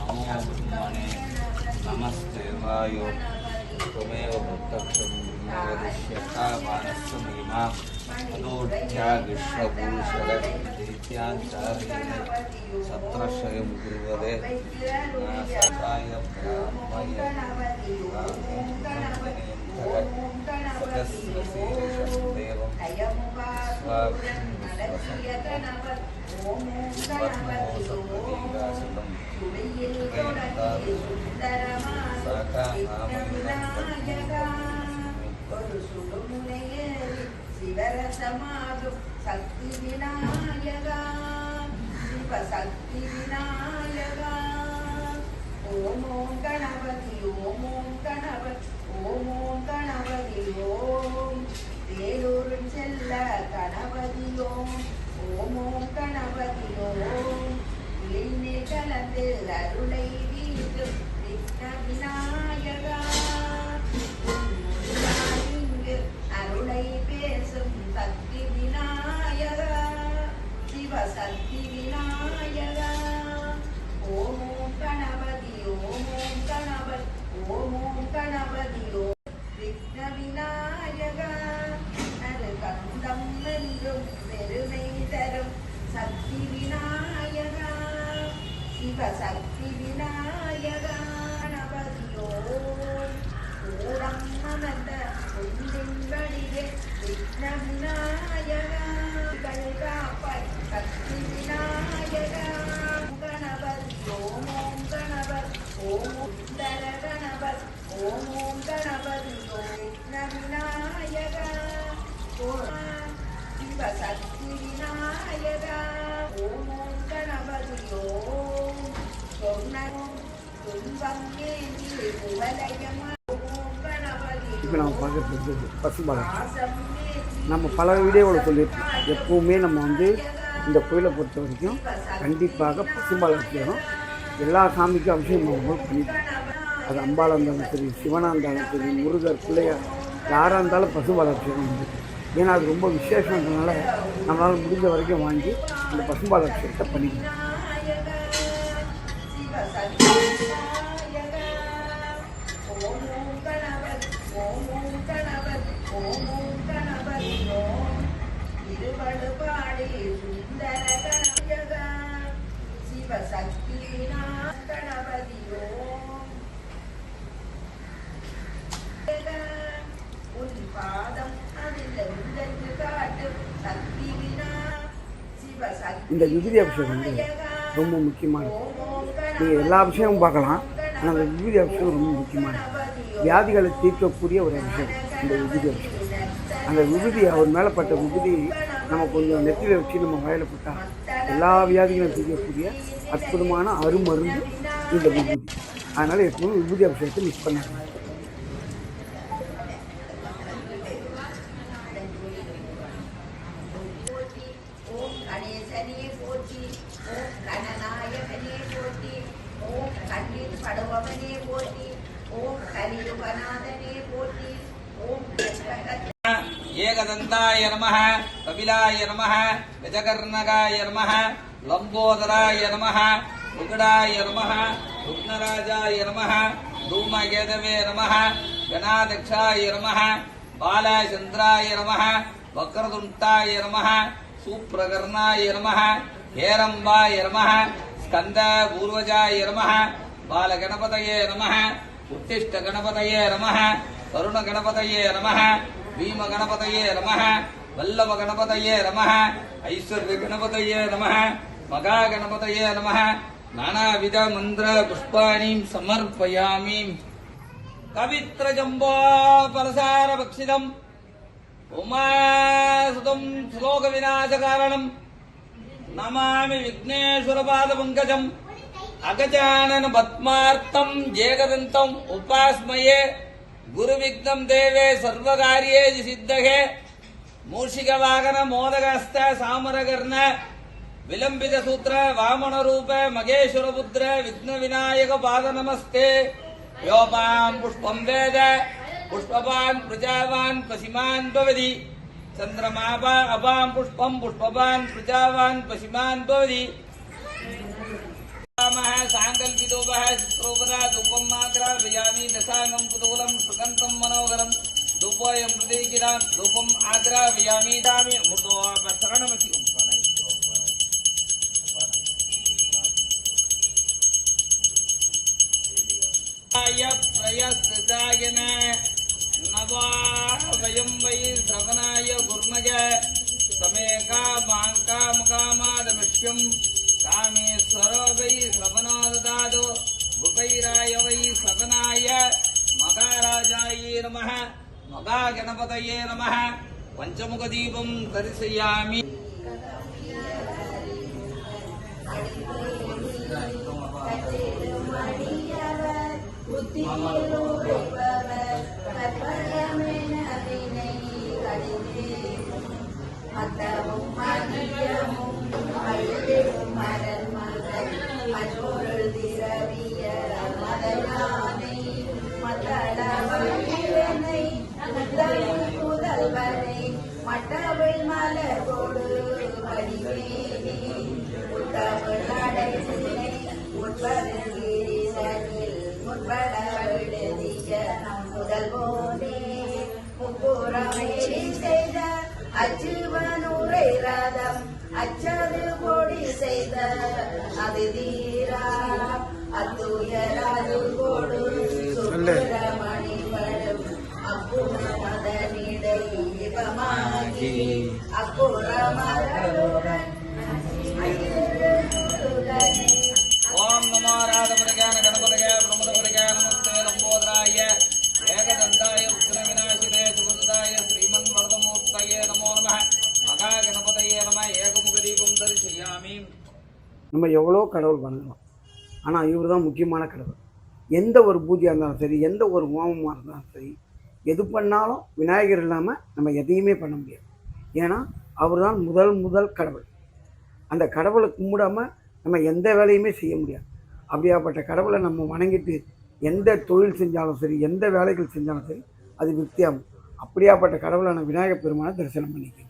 नमो ब्रह्मणे नमस्ते वायो त्वमेव प्रत्यक्षं ब्रह्म वदिष्यता मानस्य महिमा अदोढ्यागिष्यभूषदैत्याचार्येण सत्रशयं गुरुवदे नासाय सहस्रशीर्षं देवं स्वाक्षं शिवरसमाधु शक्ति विनायका शिव शक्ति विनायका ओम ओम गणपति ओम ओम गणपति ओम ओम गणपति ओम தேலூர் செல்ல கணபதி ஓம் ஓம் ஓம் கணபதி ஓம் இளைஞே கலந்து அருளை வீசும் விக்ன விநாயகா இங்கு அருளை பேசும் சக்தி விநாயகா சிவ சக்தி விநாயகா ஓம் ஓம் கணபதி ஓம் ஓம் கணபதி ஓம் ஓம் கணபதி ஓம் விக்ன விநாயகா கந்தம் என்றும் பெருமை தரும் சக்தி விநாயகா சிவ சக்தி விநாயகா கணபதியோ கூடம் அமர்ந்த ஒன்றின் வழியே விக்ன விநாயகா காப்பாய் சக்தி விநாயகா கணபதி ஓம் ஓம் கணபதி ஓம் சுந்தர கணபதி ஓம் ஓம் கணபதி விக்ன விநாயகா शिव शक्ति विनायका ओम ओम गणपति ओम सोन्नम तुंबम नेंदी कुवलयम ओम गणपति இப்போ நம்ம பார்க்குறது பசுபாலம். நம்ம பல வீடியோவில் சொல்லியிருக்கோம், எப்பவுமே நம்ம இந்த கோயிலை பொறுத்த வரைக்கும் கண்டிப்பாக பசுபால் அபிஷேகம் எல்லா சாமிக்கும் அபிஷேகம் நம்ம பண்ணிட்டோம். அது அம்பாளாக இருந்தாலும் சரி, சிவனாக இருந்தாலும் சரி, முருகர், பிள்ளையார் யாராக இருந்தாலும் பசுபால் அபிஷேகம் உண்டு. ஏன்னா அது ரொம்ப விசேஷன்றதுனால நம்மளால் முடிஞ்ச வரைக்கும் வாங்கி அந்த பசும்பால் அபிஷேகத்தை பண்ணிக்கணும். இந்த விபூதி அபிஷேகம் ரொம்ப முக்கியமானது. நீங்கள் எல்லா அபிஷேகமும் பார்க்கலாம், ஆனால் அந்த விபூதி அபிஷேகம் ரொம்ப முக்கியமானது. வியாதிகளை தீர்க்கக்கூடிய ஒரு அபிஷேகம் இந்த விபூதி அபிஷேகம். அந்த விபூதி அவர் மேலே பட்ட விபூதி நம்ம கொஞ்சம் நெத்தியில் வச்சு நம்ம வாயில் போட்டால் எல்லா வியாதிகளையும் தீர்க்கக்கூடிய அற்புதமான அருமருந்து இந்த விபூதி. அதனால் எப்பவும் விபூதி அபிஷேகத்தை மிஸ் பண்ணாங்க. ஏகதந்தாய நமः கபிலாய நமः கஜகர்ணகாய நமः லம்போதராய நமः முகடாய நமः ருக்னராஜாய நமः தூமகேதவே நமः கணாதக்ஷாய நமः பாலச்சந்திராய நமः வக்ரதுண்டாய நமः சூப்ரகர்ணாய நமः ஹேரம்பாய நமः ஸ்கந்த பூர்வஜாய நமः பாலகணபதயே நமः உத்திஷ்ட கணபதயே நமः கருண கணபதயே நமः भीम गणपतये नमः वल्लभ गणपतये नमः ऐश्वर्य गणपतये नमः मगा गणपतये नमः नानाविध मंत्र पुष्पाणि समर्पयामि कवित्र जम्बो परसार भक्षितम् उमासुतं श्लोक विनाश कारणम् नमामि विघ्नेश्वर पाद पंकजम् अगजानन पद्मार्तं जेगदन्तम् उपास्मये गुरु विघ्नं देवे सर्वकार्ये सिद्धहे मूषिक वाहन मोदकस्थ सामरकर्ण विलंबित सूत्र वामन रूप मगेश्वर पुत्र विघ्न विनायक पाद नमस्ते योपां पुष्पं वेद पुष्पवान् प्रजावान् पशिमान् भवति चंद्रमापा अपां पुष्पं पुष्पवान् प्रजावान् पशिमान् भवति सांकल्पितोपः आग्रापयामि दशांगं कुतूलं सुगन्धं मनोहरं धूपोऽयं प्रतीकिरान् धूपम् आग्रापयामि दामि अमृतो शरणमसि प्रयस्तायन नवा वयं वै श्रवणाय गुर्मज समेका माङ्कामकामादमश्यं कामेश्वर वै श्रवणो ददातु भूपैराय वै श्रवणाय मगाराजाय नमः मगागणपतये नमः पञ्चमुखदीपं दर्शयामि மட்டவில் மலரோடு வடிவேனே முற்பட விடுதிய முதல் போதே முப்புறமேறி செய்த அச்சுவனூரை ரதம் அச்சது பொடி செய்த அது தீரா அத்துயராது கொடு சுப்பிரமணி படும் அப்புற மதனிடை இவமாகி அப்புற மதனுடன் ओम नमो राधपदगान गणपतगाय ब्रह्मपदगाय नमस्ते लंबोदराय एकदंताय उत्तरविनाशिने सुगंधाय श्रीमन्वरदमूर्तये नमो नमः मगा गणपतये नमः ஏகமுகதீபம் தரிசயாமி. நம்ம எவ்வளோ கடவுள் பண்ணலாம், ஆனால் இவர் தான் முக்கியமான கடவுள். எந்த ஒரு பூஜையாக இருந்தாலும் சரி, எந்த ஒரு ஹோமமாக இருந்தாலும் சரி, எது பண்ணாலும் விநாயகர் இல்லாமல் நம்ம எதையுமே பண்ண முடியாது. ஏன்னா அவர் தான் முதல் கடவுள். அந்த கடவுளை கும்பிடாமல் நம்ம எந்த வேலையுமே செய்ய முடியாது. அப்படியாப்பட்ட கடவுளை நம்ம வணங்கிட்டு எந்த தொழில் செஞ்சாலும் சரி, எந்த வேலைகள் செஞ்சாலும் சரி, அது வித்தியாகும். அப்படியாப்பட்ட கடவுளை நான் விநாயகர் பெருமானை தரிசனம் பண்ணிக்கிறேன்.